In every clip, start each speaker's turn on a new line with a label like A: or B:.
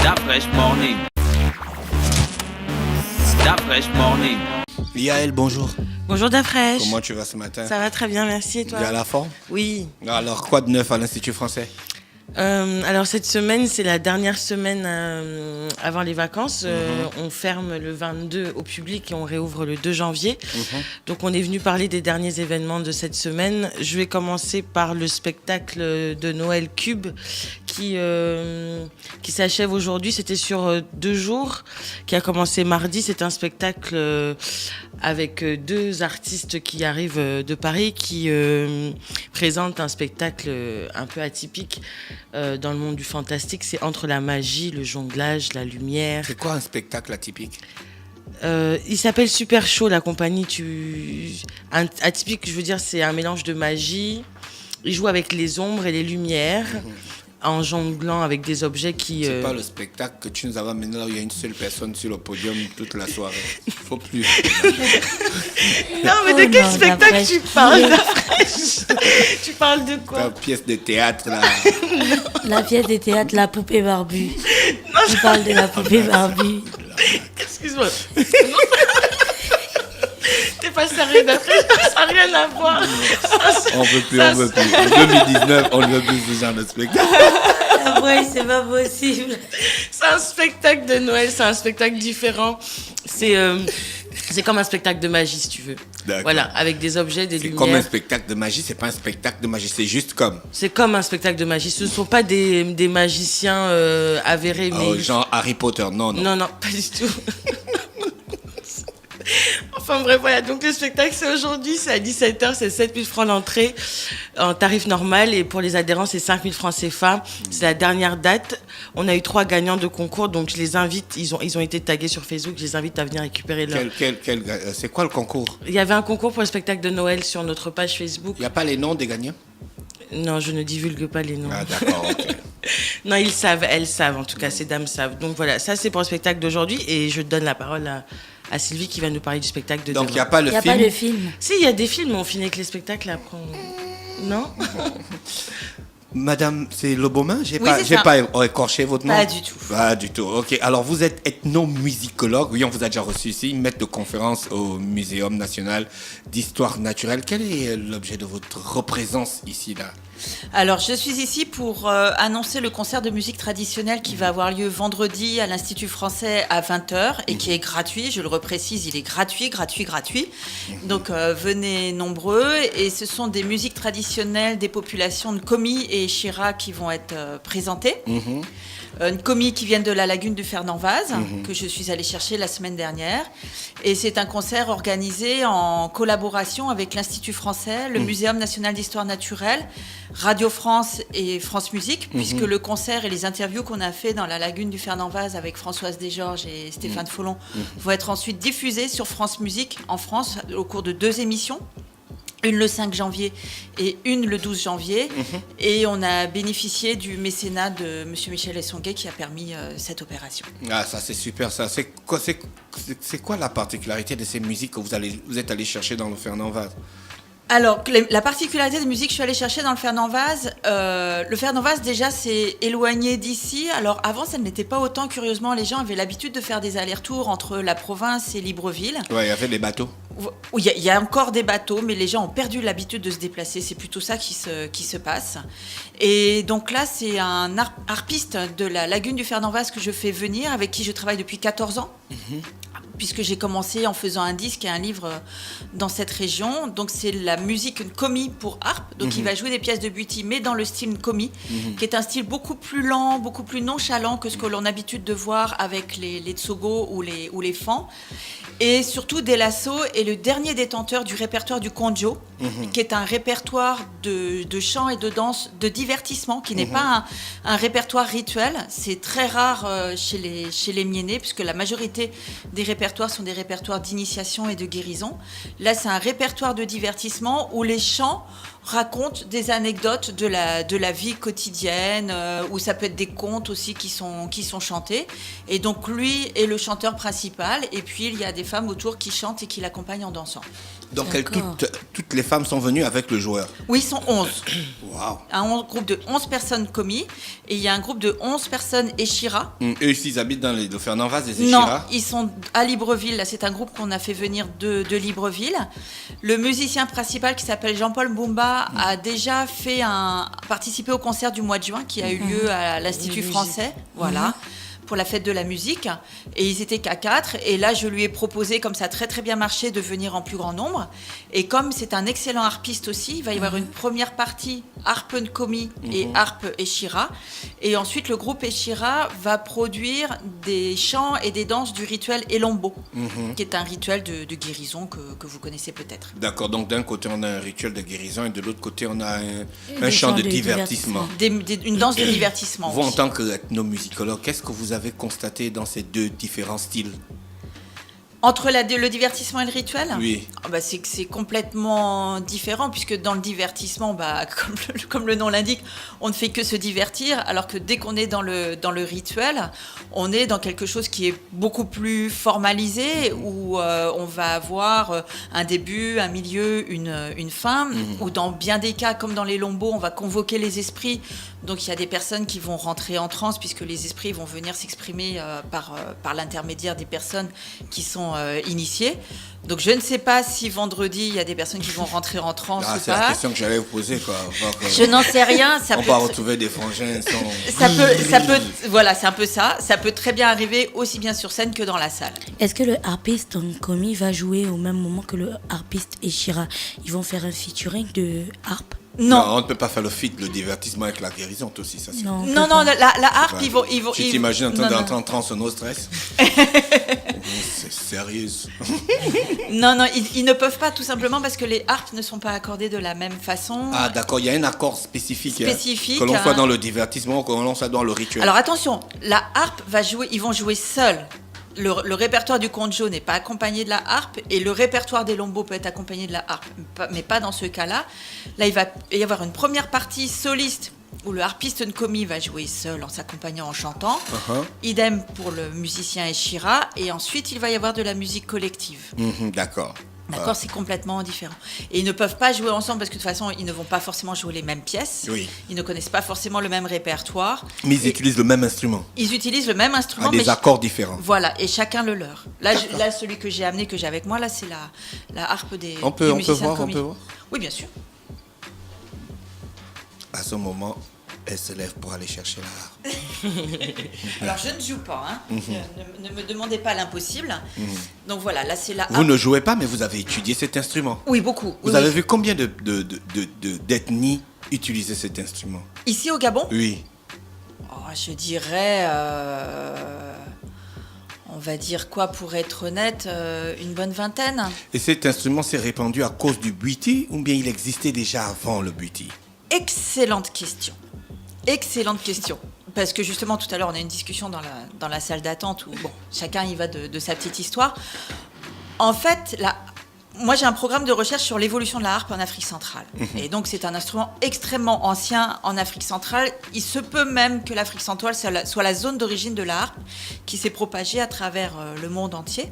A: That Fresh Morning. That Fresh Morning.
B: Yael, bonjour.
C: Bonjour Dafresh.
B: Comment tu vas ce matin?
C: Ça va très bien, merci. Et toi?
B: Bien à la forme?
C: Oui.
B: Alors, quoi de neuf à l'Institut français?
C: Alors cette semaine, c'est la dernière semaine avant les vacances. On ferme le 22 au public et on réouvre le 2 janvier. Donc on est venu parler des derniers événements de cette semaine. Je vais commencer par le spectacle de Noël Cube qui s'achève aujourd'hui. C'était sur 2 jours, qui a commencé mardi. C'est un spectacle avec 2 artistes qui arrivent de Paris, qui présentent un spectacle un peu atypique dans le monde du fantastique. C'est entre la magie, le jonglage, la lumière.
B: C'est quoi un spectacle atypique?
C: Il s'appelle Super Show, la compagnie. Atypique, je veux dire, c'est un mélange de magie. Il joue avec les ombres et les lumières. En jonglant avec des objets qui...
B: C'est pas le spectacle que tu nous avais amené là où il y a une seule personne sur le podium toute la soirée. Faut plus.
C: Non, mais de quel spectacle tu parles, Dafresh? Tu parles de quoi?
B: La pièce de théâtre là.
D: La pièce de théâtre, la poupée Barbie. Je parle de la poupée Barbie.
C: Excuse-moi. T'es pas sérieux, Dafresh? Ça n'a rien à voir.
B: On veut plus. En 2019, on ne veut plus ce genre de spectacle.
D: Après, c'est pas possible.
C: C'est un spectacle de Noël, c'est un spectacle différent. C'est comme un spectacle de magie, si tu veux.
B: D'accord.
C: Voilà, avec des objets, des
B: C'est
C: lumières.
B: comme un spectacle de magie, c'est pas un spectacle de magie, c'est juste comme.
C: C'est comme un spectacle de magie. Ce ne sont pas des magiciens avérés. Mais
B: Genre Harry Potter, non.
C: Non, pas du tout. Enfin bref, voilà. Donc le spectacle, c'est aujourd'hui, c'est à 17h, c'est 7 000 francs l'entrée en tarif normal. Et pour les adhérents, c'est 5 000 francs CFA. C'est la dernière date. On a eu 3 gagnants de concours, donc je les invite. Ils ont été tagués sur Facebook. Je les invite à venir récupérer leur...
B: C'est quoi le concours?
C: Il y avait un concours pour le spectacle de Noël sur notre page Facebook.
B: Il n'y a pas les noms des gagnants?
C: Non, je ne divulgue pas les noms.
B: Ah d'accord, ok.
C: Non, ils savent, elles savent. En tout cas, ces dames savent. Donc voilà, ça c'est pour le spectacle d'aujourd'hui. Et je donne la parole à Sylvie qui va nous parler du spectacle de
B: Donc il
C: demain.
B: n'y a pas le
D: Il n'y a
B: film?
D: pas le film.
C: Si, il y a des films, mais on finit avec les spectacles après. Non?
B: Madame, c'est Lobomin? J'ai
E: Oui, c'est ça.
B: pas écorché votre nom?
E: Pas du tout.
B: Pas du tout, ok. Alors vous êtes ethnomusicologue, oui, on vous a déjà reçu ici, maître de conférence au Muséum national d'histoire naturelle. Quel est l'objet de votre représence ici, là?
E: Alors, je suis ici pour annoncer le concert de musique traditionnelle qui va avoir lieu vendredi à l'Institut français à 20h et qui est gratuit. Je le reprécise, il est gratuit. Donc, venez nombreux. Et ce sont des musiques traditionnelles des populations de Komi et Chira qui vont être présentées. Une commis qui vient de la lagune du Fernand-Vaz, que je suis allée chercher la semaine dernière. Et c'est un concert organisé en collaboration avec l'Institut français, le Muséum national d'histoire naturelle, Radio France et France Musique, puisque le concert et les interviews qu'on a fait dans la lagune du Fernand-Vaz avec Françoise Desgeorges et Stéphane Follon vont être ensuite diffusés sur France Musique en France au cours de 2 émissions. Une le 5 janvier et une le 12 janvier. Et on a bénéficié du mécénat de M. Michel Essonguet qui a permis cette opération.
B: Ah, ça c'est super, ça. C'est quoi la particularité de ces musiques que vous êtes allé chercher dans le Fernand-Vaz?
E: Alors, la particularité des musiques que je suis allée chercher dans le Fernand-Vaz, déjà, c'est éloigné d'ici. Alors, avant, ça ne l'était pas autant. Curieusement, les gens avaient l'habitude de faire des allers-retours entre la province et Libreville.
B: Ouais, il y avait des bateaux.
E: Il y a encore des bateaux, mais les gens ont perdu l'habitude de se déplacer. C'est plutôt ça qui se passe. Et donc là, c'est un harpiste de la lagune du Fernand-Vaz que je fais venir, avec qui je travaille depuis 14 ans. Puisque j'ai commencé en faisant un disque et un livre dans cette région. Donc c'est la musique Komi pour harpe. Donc il va jouer des pièces de Butty, mais dans le style Komi, qui est un style beaucoup plus lent, beaucoup plus nonchalant que ce que l'on a l'habitude de voir avec les tsogo ou les fans. Et surtout, De Lasso est le dernier détenteur du répertoire du Konjo, qui est un répertoire de chant et de danse, de divertissement, qui n'est pas un répertoire rituel. C'est très rare chez les Mienais, puisque la majorité des répertoires sont des répertoires d'initiation et de guérison. Là, c'est un répertoire de divertissement où les chants racontent des anecdotes de la vie quotidienne, où ça peut être des contes aussi qui sont chantés. Et donc lui est le chanteur principal, et puis il y a des femmes autour qui chantent et qui l'accompagnent en dansant.
B: Donc
D: D'accord.
B: toutes les femmes sont venues avec le joueur.
E: Oui, ils sont 11.
B: Waouh.
E: Un groupe de 11 personnes commis. Et il y a un groupe de 11 personnes Échira.
B: Eux ici, ils habitent dans le Fernand-Vaz des
E: Non,
B: Échira.
E: ils sont à Libreville. Là, c'est un groupe qu'on a fait venir de Libreville. Le musicien principal qui s'appelle Jean-Paul Boumba a déjà participé au concert du mois de juin qui a eu lieu à l'Institut français. Voilà. Pour la fête de la musique, et ils étaient qu'à 4, et là je lui ai proposé, comme ça a très très bien marché, de venir en plus grand nombre, et comme c'est un excellent harpiste aussi, il va y avoir une première partie harpe Nkomi et harpe Échira, et ensuite le groupe Échira va produire des chants et des danses du rituel Elombo, qui est un rituel de guérison que vous connaissez peut-être.
B: D'accord, donc d'un côté on a un rituel de guérison et de l'autre côté on a un
D: Des
B: chant
D: chants
B: de
D: de
B: divertissement.
E: Une danse de divertissement.
B: Vous, en
E: aussi.
B: tant qu'ethnomusicologue, qu'est-ce que vous avez constaté dans ces deux différents styles?
E: Entre le divertissement et le rituel,
B: Oui.
E: c'est que c'est complètement différent, puisque dans le divertissement, comme le nom l'indique, on ne fait que se divertir, alors que dès qu'on est dans le rituel, on est dans quelque chose qui est beaucoup plus formalisé, où on va avoir un début, un milieu, une fin, ou dans bien des cas, comme dans les lombos, on va convoquer les esprits. Donc il y a des personnes qui vont rentrer en transe, puisque les esprits vont venir s'exprimer par l'intermédiaire des personnes qui sont initiées. Donc je ne sais pas si vendredi, il y a des personnes qui vont rentrer en transe ou
B: C'est la
E: pas.
B: question que j'allais vous poser, quoi.
E: Je n'en sais rien.
B: On va retrouver des frangins sans...
E: ça peut, voilà, c'est un peu ça. Ça peut très bien arriver aussi bien sur scène que dans la salle.
D: Est-ce que le harpiste Nkomi va jouer au même moment que le harpiste Échira? Ils vont faire un featuring de harpe?
B: Non,
E: Non.
B: on ne peut pas faire le feat, le divertissement avec la guérison aussi, ça c'est...
D: Non, on
E: Non,
D: peut
E: non,
D: pas.
E: la harpe, ils vont.
B: Tu t'imagines en train
E: non,
B: d'entrer en transe no stress? C'est sérieuse.
E: Non, ils ne peuvent pas, tout simplement parce que les harpes ne sont pas accordées de la même façon.
B: Ah d'accord, il y a un accord spécifique,
E: Spécifique,
B: que l'on soit
E: hein.
B: dans le divertissement ou que l'on soit dans le rituel.
E: Alors attention, la harpe ils vont jouer seuls. Le répertoire du conjo n'est pas accompagné de la harpe, et le répertoire des lombos peut être accompagné de la harpe, mais pas dans ce cas-là. Là, il va y avoir une première partie soliste où le harpiste Nkomi va jouer seul en s'accompagnant en chantant. Idem pour le musicien Échira, et ensuite il va y avoir de la musique collective.
B: D'accord.
E: D'accord, c'est complètement différent. Et ils ne peuvent pas jouer ensemble parce que de toute façon, ils ne vont pas forcément jouer les mêmes pièces.
B: Oui.
E: Ils ne connaissent pas forcément le même répertoire.
B: Mais ils
E: Et
B: utilisent le même instrument,
E: ils utilisent le même instrument,
B: à des
E: mais
B: accords différents.
E: voilà, et chacun le leur. Là, celui que j'ai amené, que j'ai avec moi, là, c'est la harpe des
B: On peut
E: du musicien
B: voir,
E: Nkomi.
B: on peut voir.
E: Oui, bien sûr.
B: À ce moment, elle se lève pour aller chercher la harpe.
E: Alors, je ne joue pas, hein. Ne me demandez pas l'impossible. Donc voilà, là, c'est la harpe.
B: Vous ne jouez pas, mais vous avez étudié cet instrument.
E: Oui, beaucoup.
B: Vous
E: Oui,
B: avez
E: oui.
B: vu combien d'ethnies utiliser cet instrument?
E: Ici, au Gabon,
B: Oui.
E: je dirais... on va dire quoi, pour être honnête, une bonne vingtaine.
B: Et cet instrument s'est répandu à cause du buiti ou bien il existait déjà avant le buiti?
E: Excellente question. Excellente question. Parce que justement, tout à l'heure, on a eu une discussion dans la salle d'attente où chacun y va de sa petite histoire. En fait, moi, j'ai un programme de recherche sur l'évolution de la harpe en Afrique centrale. Et donc, c'est un instrument extrêmement ancien en Afrique centrale. Il se peut même que l'Afrique centrale soit la zone d'origine de la harpe qui s'est propagée à travers le monde entier,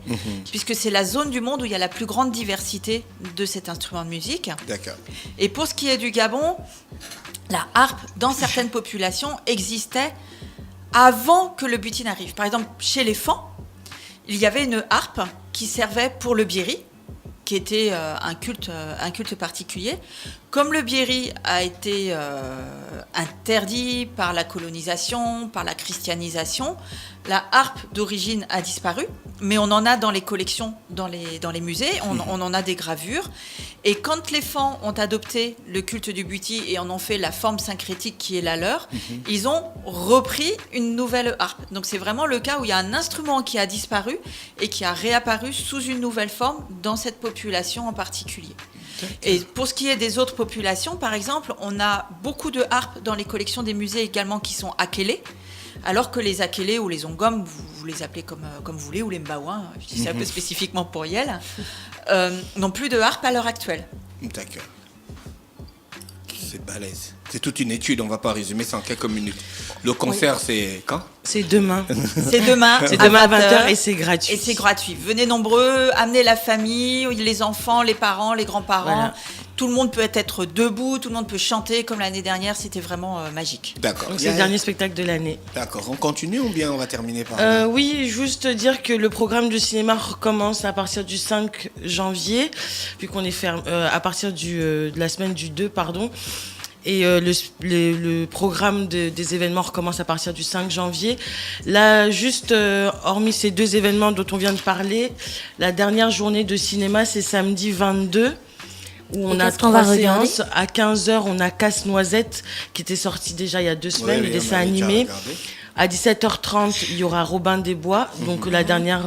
E: puisque c'est la zone du monde où il y a la plus grande diversité de cet instrument de musique.
B: D'accord.
E: Et pour ce qui est du Gabon, la harpe, dans certaines populations, existait avant que le buti n'arrive. Par exemple, chez les Fans, il y avait une harpe qui servait pour le bieri, qui était un culte particulier. Comme le bieri a été interdit par la colonisation, par la christianisation, la harpe d'origine a disparu, mais on en a dans les collections, dans les musées, on en a des gravures. Et quand les Fans ont adopté le culte du buti et en ont fait la forme syncrétique qui est la leur, ils ont repris une nouvelle harpe. Donc c'est vraiment le cas où il y a un instrument qui a disparu et qui a réapparu sous une nouvelle forme dans cette population en particulier. Et pour ce qui est des autres populations, par exemple, on a beaucoup de harpes dans les collections des musées également qui sont akélés, alors que les akélés ou les ongom, vous les appelez comme vous voulez, ou les mbaouins, je dis ça un peu spécifiquement pour Yel, n'ont plus de harpe à l'heure actuelle.
B: D'accord. C'est balèze. C'est toute une étude, on ne va pas résumer ça en quelques minutes. Le concert, c'est quand?
C: C'est demain.
E: C'est demain.
C: C'est demain à 20h et c'est gratuit.
E: Et c'est gratuit. Venez nombreux, amenez la famille, les enfants, les parents, les grands-parents.
C: Voilà.
E: Tout le monde peut être debout, tout le monde peut chanter. Comme l'année dernière, c'était vraiment magique.
B: D'accord.
C: Donc c'est le dernier spectacle de l'année.
B: D'accord. On continue ou bien on va terminer par...
C: Oui, juste dire que le programme de cinéma recommence à partir du 5 janvier, vu qu'on est ferme, à partir de la semaine du 2, pardon. Et le programme des événements recommence à partir du 5 janvier. Là, juste, hormis ces 2 événements dont on vient de parler, la dernière journée de cinéma, c'est samedi 22. Où on a 3 séances. À 15h, on a Casse-Noisette, qui était sorti déjà il y a 2 semaines, le dessin animé. À 17h30, il y aura Robin des Bois, donc la dernière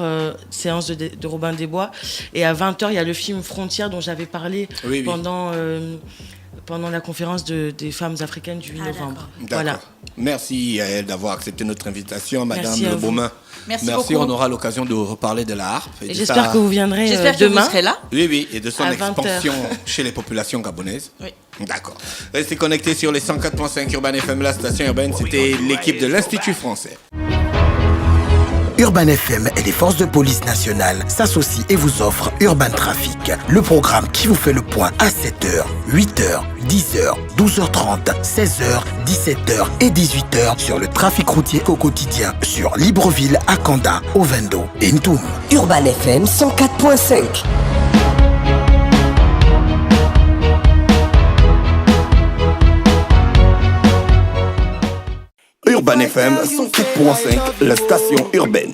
C: séance de Robin des Bois. Et à 20h, il y a le film Frontières, dont j'avais parlé pendant la conférence des femmes africaines du 8 novembre.
B: Voilà. Merci Yael d'avoir accepté notre invitation, Madame Le Beaumain.
E: Merci beaucoup.
B: On aura l'occasion de reparler de la harpe.
C: Et j'espère que vous viendrez demain.
E: J'espère que vous serez là.
B: Oui, et de son expansion chez les populations gabonaises.
E: Oui.
B: D'accord. Restez connectés sur les 104.5 Urban FM, la station urbaine. C'était l'équipe de l'Institut français.
F: Urban FM et les forces de police nationales s'associent et vous offrent Urban Trafic, le programme qui vous fait le point à 7h, 8h, 10h, 12h30, 16h, 17h et 18h sur le trafic routier au quotidien sur Libreville, Akanda, Ovendo et Ntoum.
G: Urban FM 104.5.
F: Urban FM 104.5, la station urbaine.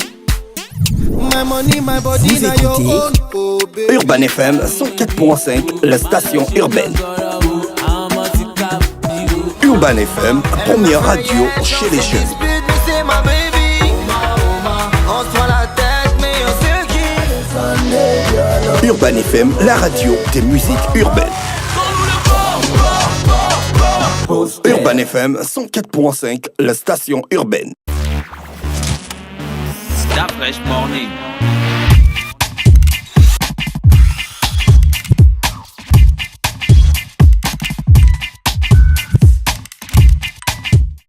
G: Vous écoutez
F: Urban FM 104.5, la station urbaine. Urban FM, première radio chez les jeunes. Urban FM, la radio des musiques urbaines. Urban FM 104.5, la station urbaine.
A: Stop Fresh Morning.